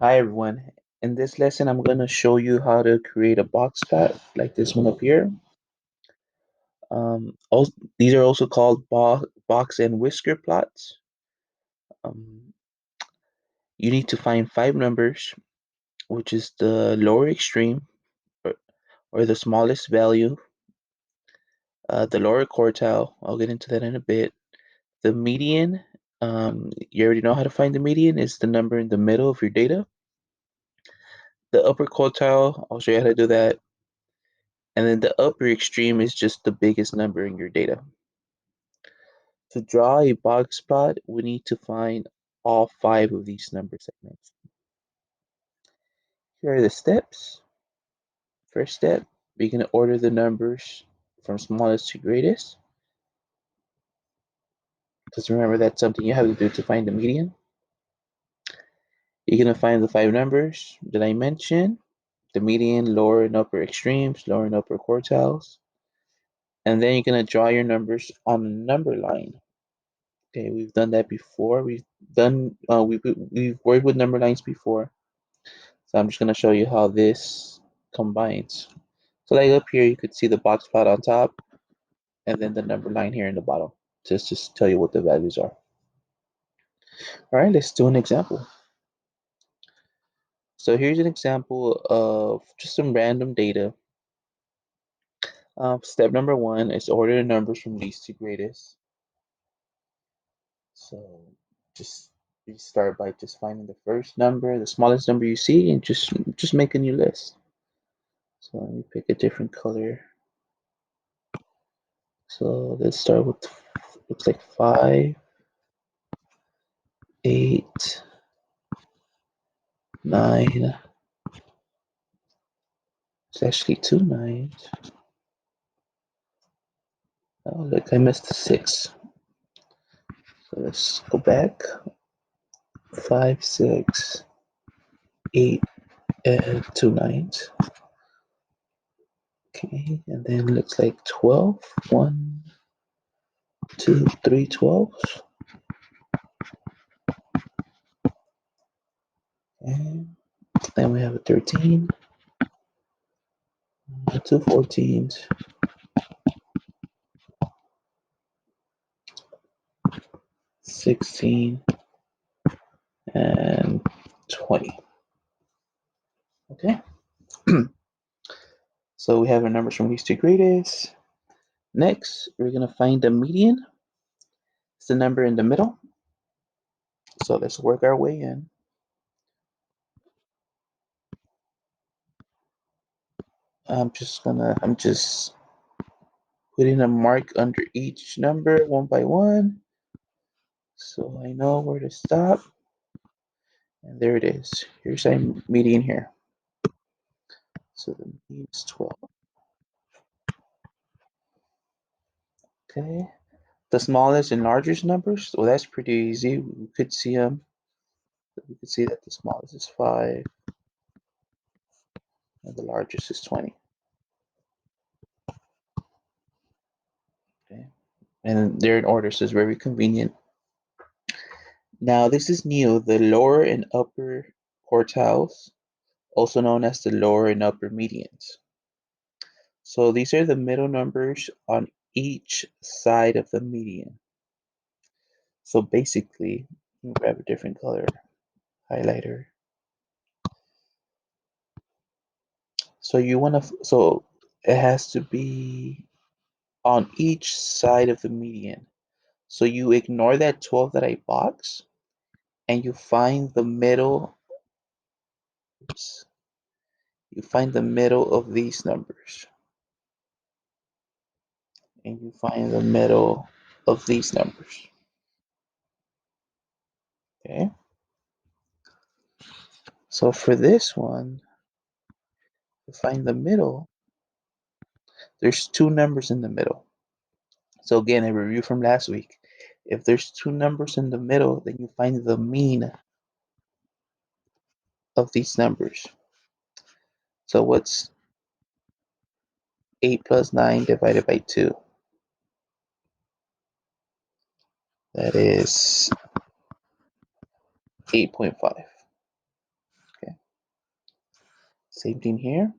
Hi everyone. In this lesson, I'm going to show you how to create a box plot like this one up here. Also, these are also called box and whisker plots. Um, you need to find five numbers, which is the lower extreme or, or the smallest value, the lower quartile. I'll get into that in a bit. The median, you already know how to find the median, is the number in the middle of your data. The upper quartile, I'll show you how to do that. And then the upper extreme is just the biggest number in your data. To draw a box plot, we need to find all five of these number segments. Here are the steps. First step, we're going to order the numbers from smallest to greatest. Because remember, that's something you have to do to find the median. You're going to find the five numbers that I mentioned, the median, lower and upper extremes, lower and upper quartiles. And then you're going to draw your numbers on a number line. Okay, we've done that before. We've worked with number lines before. So I'm just going to show you how this combines. So like up here, you could see the box plot on top and then the number line here in the bottom. Just tell you what the values are. All right, let's do an example. So here's an example of just some random data. Step number one is order the numbers from least to greatest. So just you start by just finding the first number, the smallest number you see, and just make a new list. So let me pick a different color. So let's start with, looks like 5, 8, 9. It's actually 2 9s. Oh, look, I missed the 6. So let's go back. 5, 6, 8, and 2 9s. Okay, and then it looks like 12. 1, 2, 3 12s. And then we have a 13, 2 14s, 16, and 20. Okay, so we have our numbers from least to greatest. Next, we're going to find the median. It's the number in the middle. So let's work our way in. I'm just putting a mark under each number one by one, so I know where to stop. And there it is. Here's our median here. So the median is 12. Okay. The smallest and largest numbers, well, that's pretty easy. We could see them. We could see that the smallest is 5 and the largest is 20. Okay. And they're in order, so it's very convenient. Now, this is new, the lower and upper quartiles, also known as the lower and upper medians. So these are the middle numbers on each side of the median. So basically, grab a different color highlighter. So it has to be on each side of the median. So you ignore that 12 that I boxed and you find the middle. Oops, you find the middle of these numbers. And you find the middle of these numbers. Okay. So for this one, to find the middle, there's two numbers in the middle. So again, a review from last week. If there's two numbers in the middle, then you find the mean of these numbers. So what's 8 plus 9 divided by 2? That is 8.5. Same thing here.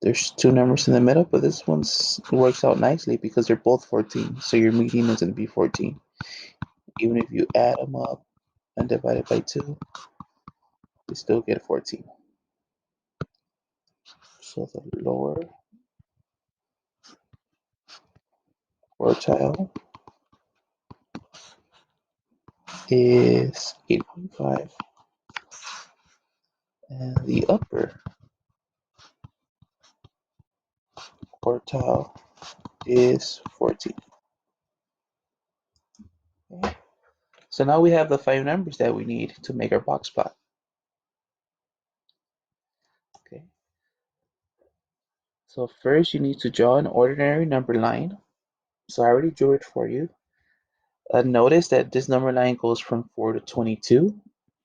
There's two numbers in the middle, but this one works out nicely because they're both 14. So your median is going to be 14. Even if you add them up and divide it by 2, you still get 14. So the lower quartile is 8.5, and the upper quartile is 14. Okay. So now we have the 5 numbers that we need to make our box plot. Okay. So first you need to draw an ordinary number line. So I already drew it for you. Notice that this number line goes from 4 to 22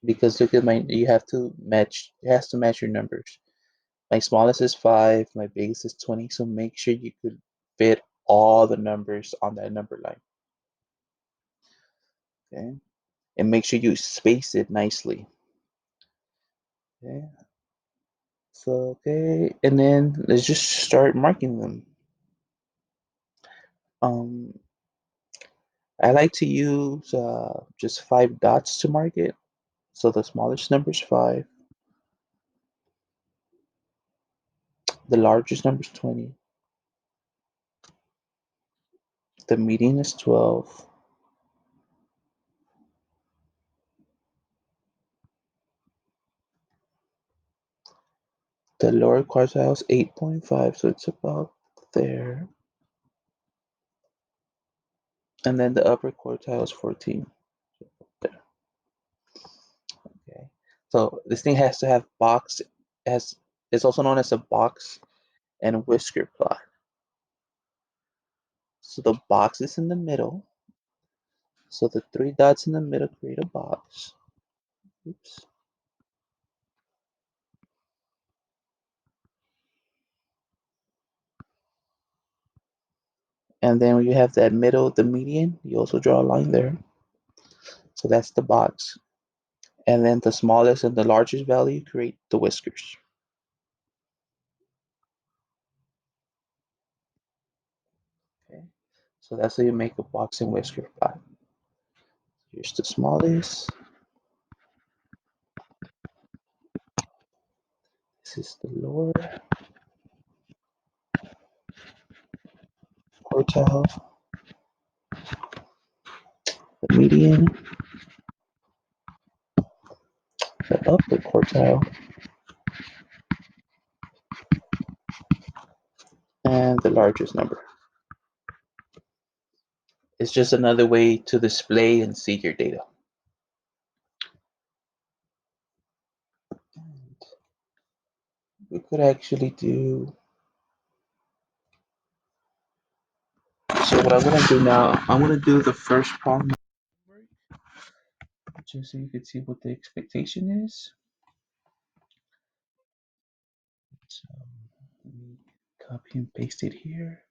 because look at you have to match, it has to match your numbers. My smallest is 5, my biggest is 20, so make sure you could fit all the numbers on that number line. Okay, and make sure you space it nicely. Okay, so okay, and then let's just start marking them. Um, I like to use just 5 dots to mark it. So the smallest number is 5, the largest number is 20, the median is 12, the lower quartile is 8.5, so it's about there, and then the upper quartile is 14. There. Okay, so this thing has to have box, as it's also known as a box and whisker plot. So the box is in the middle. So the 3 dots in the middle create a box. Oops. And then when you have that middle, the median, you also draw a line there. So that's the box. And then the smallest and the largest value create the whiskers. Okay. So that's how you make a box and whisker plot. Here's the smallest. This is the lower quartile, the median, the upper quartile, and the largest number. It's just another way to display and see your data. And we could actually do, so what I'm gonna do now, I'm gonna do the first problem just so you can see what the expectation is. So let me copy and paste it here.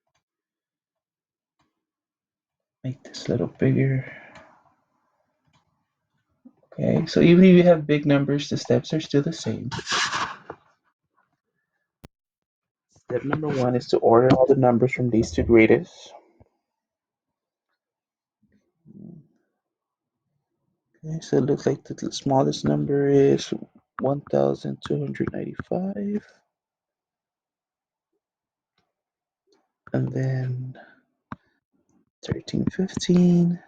Make this a little bigger. Okay, so even if you have big numbers, the steps are still the same. Step number 1 is to order all the numbers from least to greatest. Okay, so it looks like the smallest number is 1,295. And then 1315,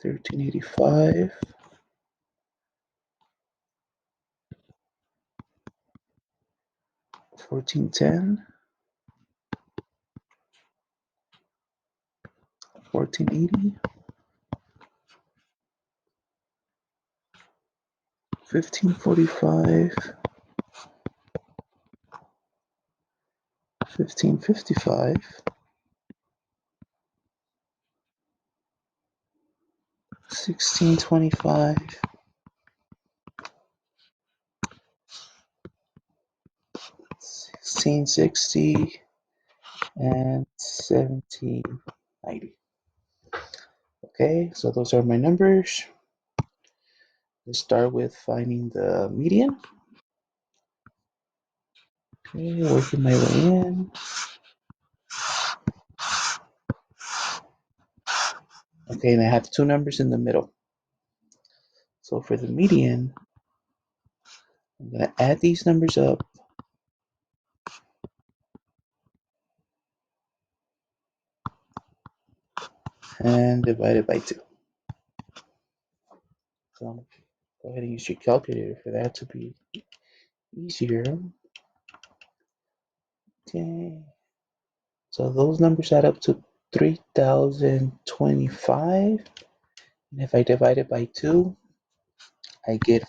1385, 1410, 1480, 1545, 1555, 1625, 1660, and 1790. Okay, so those are my numbers. Let's start with finding the median. Okay, working my way in. Okay, and I have two numbers in the middle. So for the median, I'm going to add these numbers up and divide it by 2. So go ahead and use your calculator for that to be easier. Okay, so those numbers add up to 3,025. And if I divide it by 2, I get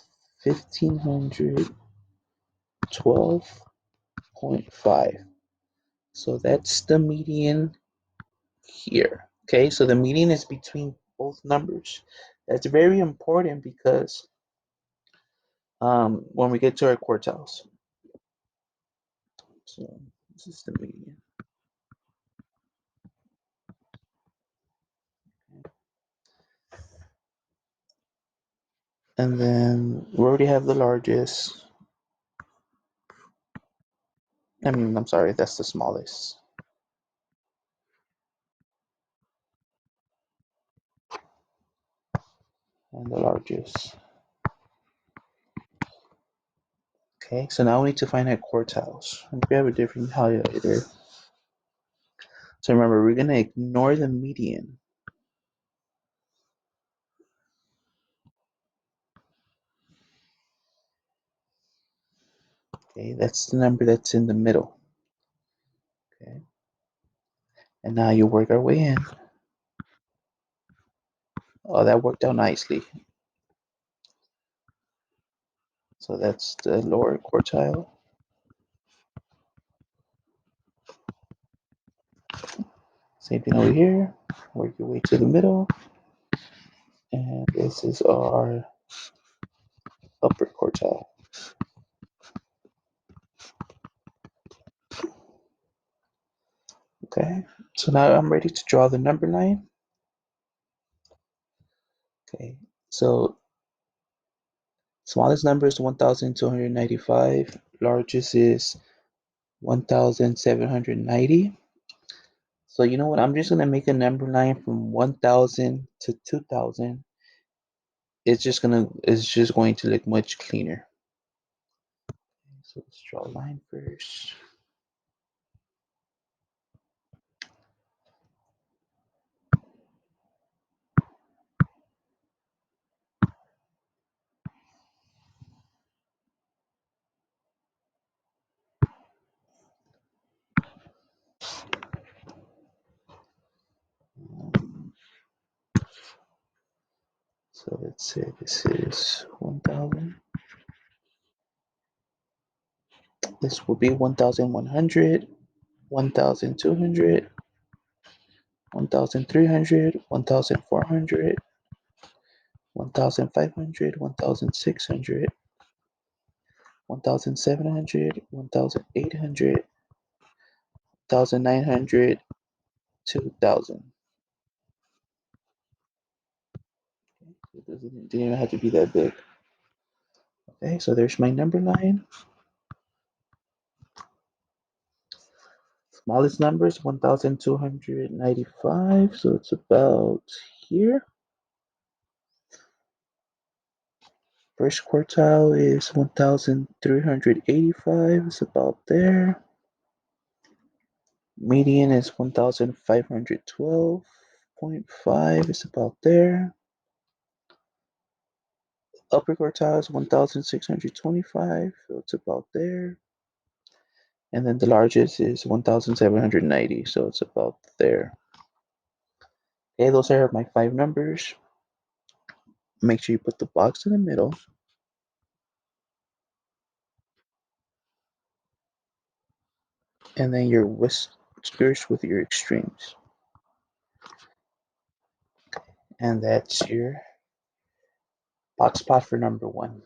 1,512.5. So that's the median here. Okay, so the median is between both numbers. That's very important because when we get to our quartiles. So this is the median. And then we already have the largest. I'm sorry, that's the smallest. And the largest. Okay, so now we need to find our quartiles. And we have a different highlighter. So remember, we're going to ignore the median. Okay, that's the number that's in the middle. Okay, and now you work our way in. Oh, that worked out nicely. So that's the lower quartile. Same thing over here. Work your way to the middle. And this is our upper quartile. Okay, so now I'm ready to draw the number line. Okay, so smallest number is 1,295. Largest is 1,790. So you know what? I'm just gonna make a number line from 1,000 to 2,000. It's just going to look much cleaner. So let's draw a line first. So let's say this is 1,000. This will be 1,100, 1,200, 1,300, 1,400, 1,500, 1,600, 1,700, 1,800, 1,900, 2,000. It didn't even have to be that big. Okay, so there's my number line. Smallest number is 1,295, so it's about here. First quartile is 1,385, it's about there. Median is 1,512.5, it's about there. Upper quartile is 1,625, so it's about there. And then the largest is 1,790, so it's about there. Okay, those are my 5 numbers. Make sure you put the box in the middle. And then your whiskers with your extremes. And that's your box plot for number 1.